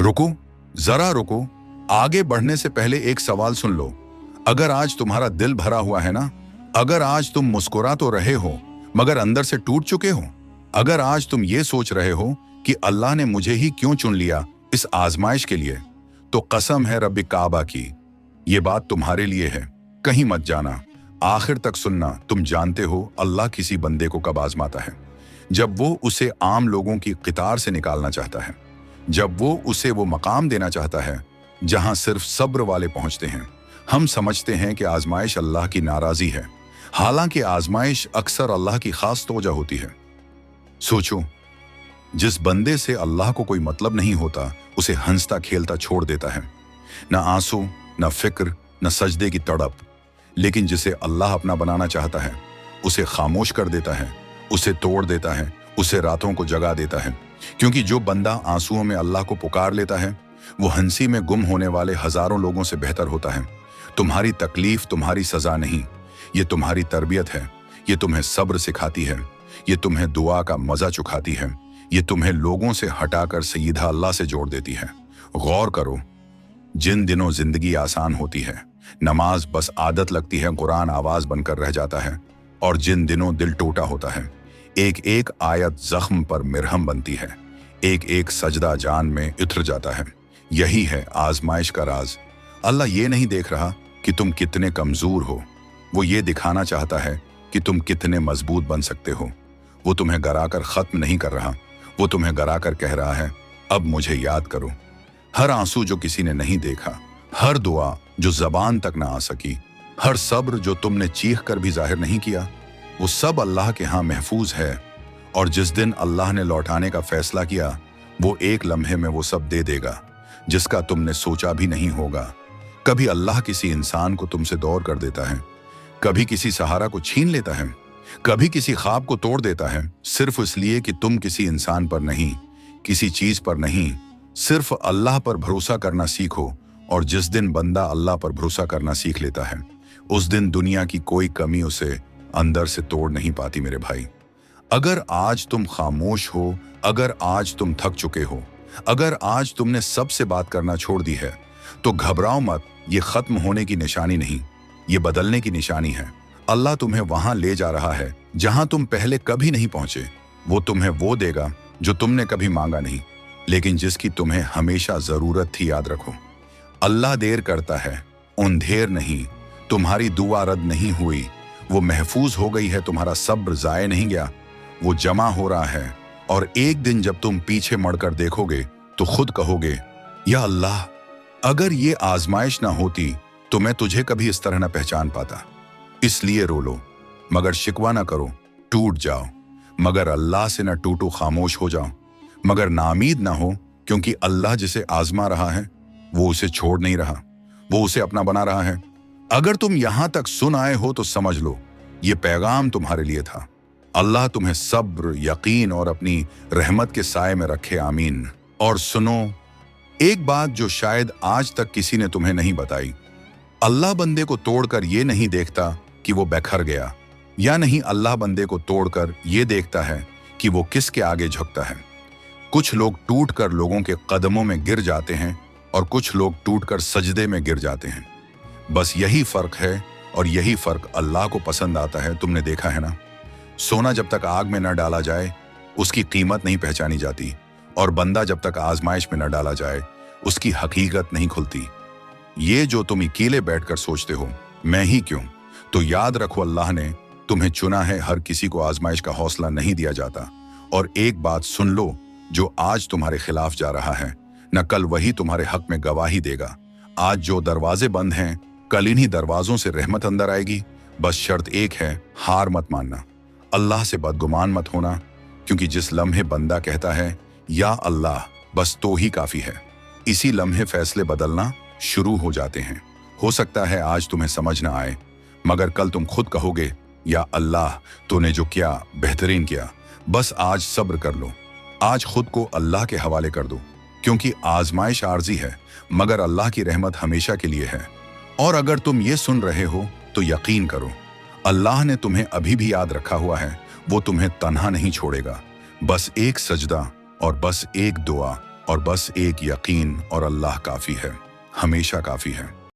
रुको, जरा रुको। आगे बढ़ने से पहले एक सवाल सुन लो। अगर आज तुम्हारा दिल भरा हुआ है ना, अगर आज तुम मुस्कुरा तो रहे हो मगर अंदर से टूट चुके हो, अगर आज तुम ये सोच रहे हो कि अल्लाह ने मुझे ही क्यों चुन लिया इस आजमाइश के लिए, तो कसम है रब्बे काबा की, ये बात तुम्हारे लिए है। कहीं मत जाना, आखिर तक सुनना। तुम जानते हो अल्लाह किसी बंदे को कब आजमाता है? जब वो उसे आम लोगों की कतार से निकालना चाहता है, जब वो उसे वो मकाम देना चाहता है जहां सिर्फ सब्र वाले पहुंचते हैं। हम समझते हैं कि आजमाइश अल्लाह की नाराजी है, हालांकि आजमाइश अक्सर अल्लाह की खास तोजा होती है। सोचो, जिस बंदे से अल्लाह को कोई मतलब नहीं होता उसे हंसता खेलता छोड़ देता है, न आंसू, न फिक्र, न सजदे की तड़प। लेकिन जिसे अल्लाह अपना बनाना चाहता है उसे खामोश कर देता है, उसे तोड़ देता है, उसे रातों को जगा देता है। क्योंकि जो बंदा आंसुओं में अल्लाह को पुकार लेता है वो हंसी में गुम होने वाले हजारों लोगों से बेहतर होता है। तुम्हारी तकलीफ तुम्हारी सजा नहीं, ये तुम्हारी तरबियत है। ये तुम्हें सब्र सिखाती है, ये तुम्हें दुआ का मजा चुखाती है, ये तुम्हें लोगों से हटाकर सीधा अल्लाह से जोड़ देती है। गौर करो, जिन दिनों जिंदगी आसान होती है, नमाज बस आदत लगती है, कुरान आवाज बनकर रह जाता है, और जिन दिनों दिल टूटा होता है, एक एक आयत जख्म पर मिरहम बनती है, एक एक सजदा जान में उतर जाता है। यही है आजमाइश का राज। अल्लाह ये नहीं देख रहा कि तुम कितने कमजोर हो, वो ये दिखाना चाहता है कि तुम कितने मजबूत बन सकते हो। वो तुम्हें गराकर खत्म नहीं कर रहा, वो तुम्हें गराकर कह रहा है अब मुझे याद करो। हर आंसू जो किसी ने नहीं देखा, हर दुआ जो जबान तक ना आ सकी, हर सब्र जो तुमने चीख कर भी जाहिर नहीं किया, वो सब अल्लाह के यहाँ महफूज है। और जिस दिन अल्लाह ने लौटाने का फैसला किया, वो एक लम्हे में वो सब दे देगा जिसका तुमने सोचा भी नहीं होगा। कभी अल्लाह किसी इंसान को तुमसे दूर कर देता है, कभी किसी सहारा को छीन लेता है, कभी किसी ख्वाब को तोड़ देता है, सिर्फ इसलिए कि तुम किसी इंसान पर नहीं, किसी चीज पर नहीं, सिर्फ अल्लाह पर भरोसा करना सीखो। और जिस दिन बंदा अल्लाह पर भरोसा करना सीख लेता है, उस दिन दुनिया की कोई कमी उसे अंदर से तोड़ नहीं पाती। मेरे भाई, अगर आज तुम खामोश हो, अगर आज तुम थक चुके हो, अगर आज तुमने सबसे बात करना छोड़ दी है, तो घबराओ मत। ये खत्म होने की निशानी नहीं, ये बदलने की निशानी है। अल्लाह तुम्हें वहां ले जा रहा है जहां तुम पहले कभी नहीं पहुंचे। वो तुम्हें वो देगा जो तुमने कभी मांगा नहीं, लेकिन जिसकी तुम्हें हमेशा जरूरत थी। याद रखो, अल्लाह देर करता है, अंधेर नहीं। तुम्हारी दुआ रद्द नहीं हुई, वो महफूज हो गई है। तुम्हारा सब्र जाए नहीं गया, वो जमा हो रहा है। और एक दिन जब तुम पीछे मुड़कर देखोगे तो खुद कहोगे, या अल्लाह, अगर ये आजमाइश ना होती तो मैं तुझे कभी इस तरह ना पहचान पाता। इसलिए रो लो मगर शिकवा ना करो, टूट जाओ मगर अल्लाह से ना टूटो, खामोश हो जाओ मगर नामीद ना हो, क्योंकि अल्लाह जिसे आजमा रहा है वो उसे छोड़ नहीं रहा, वो उसे अपना बना रहा है। अगर तुम यहां तक सुन आए हो तो समझ लो ये पैगाम तुम्हारे लिए था। अल्लाह तुम्हें सब्र, यकीन और अपनी रहमत के साए में रखे, आमीन। और सुनो एक बात जो शायद आज तक किसी ने तुम्हें नहीं बताई, अल्लाह बंदे को तोड़कर ये नहीं देखता कि वो बिखर गया, या नहीं अल्लाह बंदे को तोड़कर ये देखता है कि वो किसके आगे झुकता है। कुछ लोग टूटकर लोगों के कदमों में गिर जाते हैं और कुछ लोग टूटकर सजदे में गिर जाते हैं। बस यही फर्क है, और यही फर्क अल्लाह को पसंद आता है। तुमने देखा है ना, सोना जब तक आग में न डाला जाए उसकी कीमत नहीं पहचानी जाती, और बंदा जब तक आजमाइश में न डाला जाए उसकी हकीकत नहीं खुलती। ये जो तुम अकेले बैठकर सोचते हो मैं ही क्यों, तो याद रखो अल्लाह ने तुम्हें चुना है। हर किसी को आजमाइश का हौसला नहीं दिया जाता। और एक बात सुन लो, जो आज तुम्हारे खिलाफ जा रहा है न कल वही तुम्हारे हक में गवाही देगा। आज जो दरवाजे बंद हैं, कल इन्हीं दरवाजों से रहमत अंदर आएगी। बस शर्त एक है, हार मत मानना, अल्लाह से बदगुमान मत होना, क्योंकि जिस लम्हे बंदा कहता है या अल्लाह, बस तो ही काफी है, इसी लम्हे फैसले बदलना शुरू हो जाते हैं। हो सकता है आज तुम्हें समझ ना आए, मगर कल तुम खुद कहोगे, या अल्लाह तूने जो किया बेहतरीन किया। बस आज सब्र कर लो, आज खुद को अल्लाह के हवाले कर दो, क्योंकि आजमाइश आर्जी है मगर अल्लाह की रहमत हमेशा के लिए है। और अगर तुम ये सुन रहे हो तो यकीन करो, अल्लाह ने तुम्हें अभी भी याद रखा हुआ है। वो तुम्हें तन्हा नहीं छोड़ेगा। बस एक सजदा और बस एक दुआ और बस एक यकीन और अल्लाह काफी है, हमेशा काफी है।